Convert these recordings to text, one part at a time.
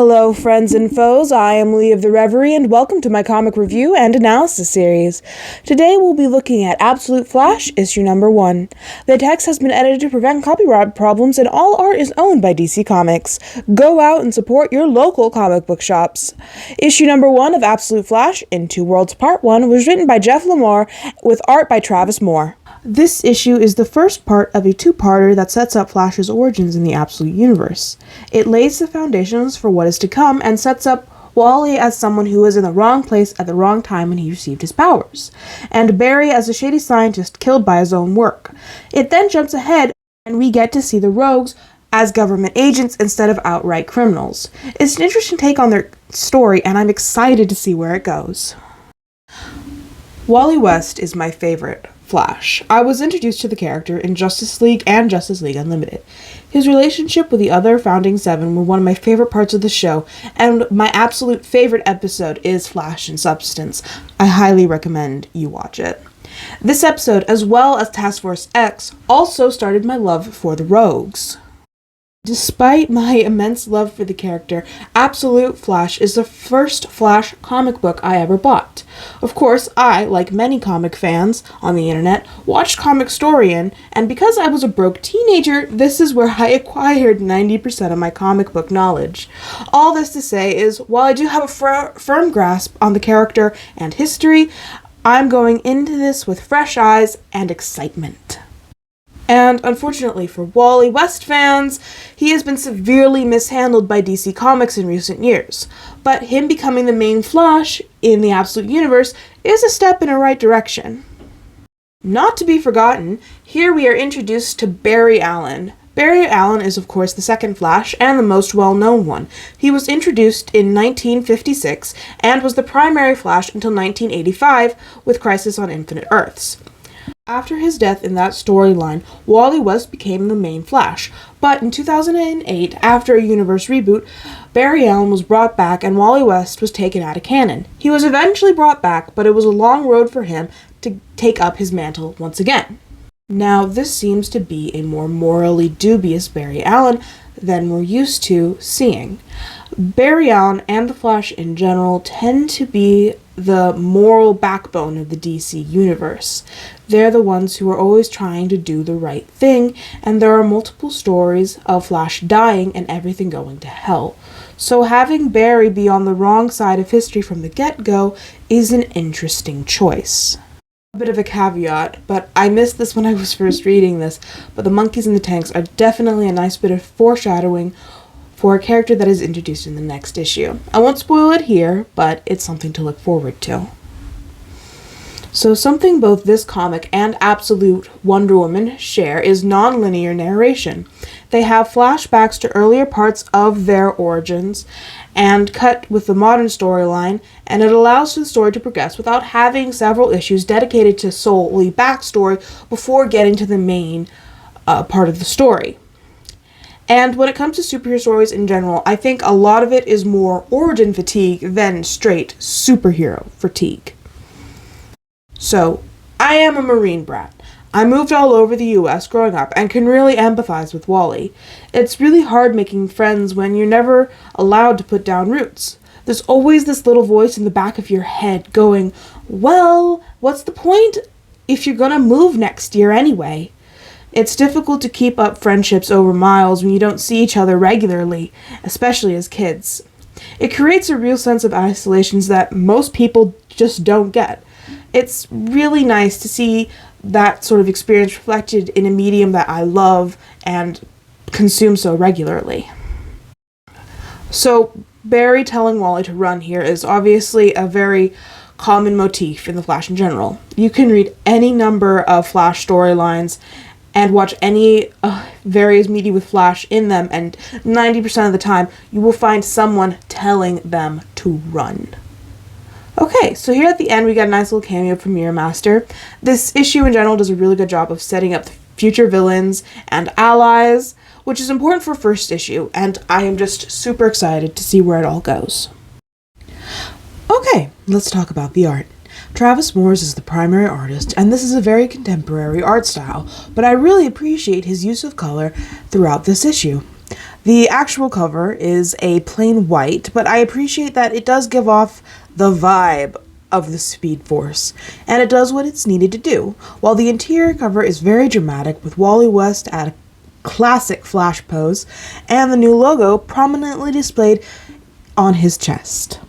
Hello, friends and foes. I am Lee of the Reverie, and welcome to my comic review and analysis series. Today we'll be looking at Absolute Flash, issue number 1. The text has been edited to prevent copyright problems, and all art is owned by DC Comics. Go out and support your local comic book shops. Issue number 1 of Absolute Flash, In Two Worlds Part 1, was written by Jeff Lemire with art by Travis Moore. This issue is the first part of a two-parter that sets up Flash's origins in the Absolute Universe. It lays the foundations for what is to come and sets up Wally as someone who was in the wrong place at the wrong time when he received his powers, and Barry as a shady scientist killed by his own work. It then jumps ahead and we get to see the Rogues as government agents instead of outright criminals. It's an interesting take on their story, and I'm excited to see where it goes. Wally West is my favorite Flash. I was introduced to the character in Justice League and Justice League Unlimited. His relationship with the other Founding Seven were one of my favorite parts of the show, and my absolute favorite episode is Flash in Substance. I highly recommend you watch it. This episode, as well as Task Force X, also started my love for the Rogues. Despite my immense love for the character, Absolute Flash is the first Flash comic book I ever bought. Of course, I, like many comic fans on the internet, watched Comicstorian, and because I was a broke teenager, this is where I acquired 90% of my comic book knowledge. All this to say is, while I do have a firm grasp on the character and history, I'm going into this with fresh eyes and excitement. And unfortunately for Wally West fans, he has been severely mishandled by DC Comics in recent years. But him becoming the main Flash in the Absolute Universe is a step in the right direction. Not to be forgotten, here we are introduced to Barry Allen. Barry Allen is of course the second Flash and the most well-known one. He was introduced in 1956 and was the primary Flash until 1985 with Crisis on Infinite Earths. After his death in that storyline, Wally West became the main Flash, but in 2008, after a universe reboot, Barry Allen was brought back and Wally West was taken out of canon. He was eventually brought back, but it was a long road for him to take up his mantle once again. Now, this seems to be a more morally dubious Barry Allen than we're used to seeing. Barry Allen and the Flash in general tend to be the moral backbone of the DC universe. They're the ones who are always trying to do the right thing, and there are multiple stories of Flash dying and everything going to hell. So having Barry be on the wrong side of history from the get-go is an interesting choice. A bit of a caveat, but I missed this when I was first reading this, but the monkeys in the tanks are definitely a nice bit of foreshadowing for a character that is introduced in the next issue. I won't spoil it here, but it's something to look forward to. So something both this comic and Absolute Wonder Woman share is non-linear narration. They have flashbacks to earlier parts of their origins and cut with the modern storyline, and it allows for the story to progress without having several issues dedicated to solely backstory before getting to the main part of the story. And when it comes to superhero stories in general, I think a lot of it is more origin fatigue than straight superhero fatigue. So, I am a Marine brat. I moved all over the US growing up and can really empathize with Wally. It's really hard making friends when you're never allowed to put down roots. There's always this little voice in the back of your head going, well, what's the point if you're gonna move next year anyway? It's difficult to keep up friendships over miles when you don't see each other regularly, especially as kids. It creates a real sense of isolation that most people just don't get. It's really nice to see that sort of experience reflected in a medium that I love and consume so regularly. So, Barry telling Wally to run here is obviously a very common motif in the Flash in general. You can read any number of Flash storylines and watch any various media with Flash in them, and 90% of the time, you will find someone telling them to run. Okay, so here at the end, we got a nice little cameo from Mirror Master. This issue in general does a really good job of setting up the future villains and allies, which is important for first issue, and I am just super excited to see where it all goes. Okay, let's talk about the art. Travis Moores is the primary artist, and this is a very contemporary art style, but I really appreciate his use of color throughout this issue. The actual cover is a plain white, but I appreciate that it does give off the vibe of the Speed Force, and it does what it's needed to do, while the interior cover is very dramatic with Wally West at a classic Flash pose, and the new logo prominently displayed on his chest.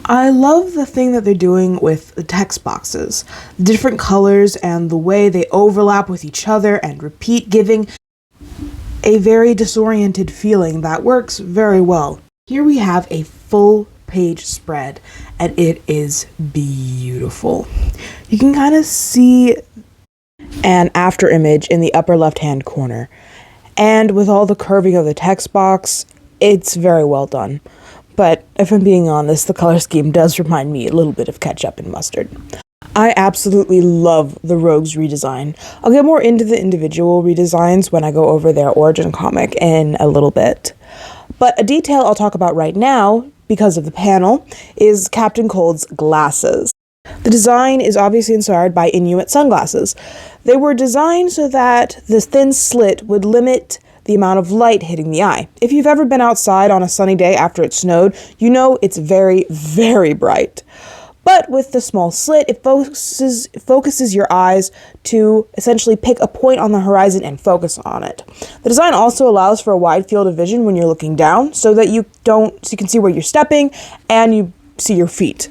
I love the thing that they're doing with the text boxes, the different colors and the way they overlap with each other and repeat, giving a very disoriented feeling that works very well. Here we have a full page spread, and it is beautiful. You can kind of see an after image in the upper left hand corner, and with all the curving of the text box, it's very well done. But if I'm being honest, the color scheme does remind me a little bit of ketchup and mustard. I absolutely love the Rogues redesign. I'll get more into the individual redesigns when I go over their origin comic in a little bit. But a detail I'll talk about right now, because of the panel, is Captain Cold's glasses. The design is obviously inspired by Inuit sunglasses. They were designed so that the thin slit would limit the amount of light hitting the eye. If you've ever been outside on a sunny day after it snowed, you know it's very, very bright. But with the small slit, it focuses your eyes to essentially pick a point on the horizon and focus on it. The design also allows for a wide field of vision when you're looking down, so that you can see where you're stepping and you see your feet.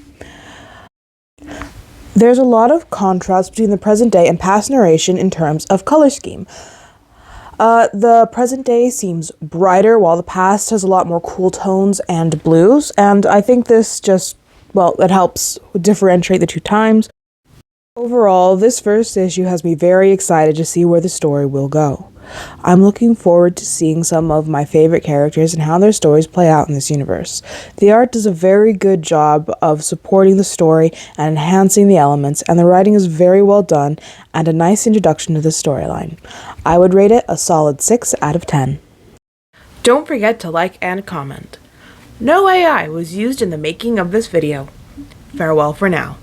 There's a lot of contrast between the present day and past narration in terms of color scheme. The present day seems brighter, while the past has a lot more cool tones and blues, and I think this it helps differentiate the two times. Overall, this first issue has me very excited to see where the story will go. I'm looking forward to seeing some of my favorite characters and how their stories play out in this universe. The art does a very good job of supporting the story and enhancing the elements, and the writing is very well done and a nice introduction to the storyline. I would rate it a solid 6 out of 10. Don't forget to like and comment. No AI was used in the making of this video. Farewell for now.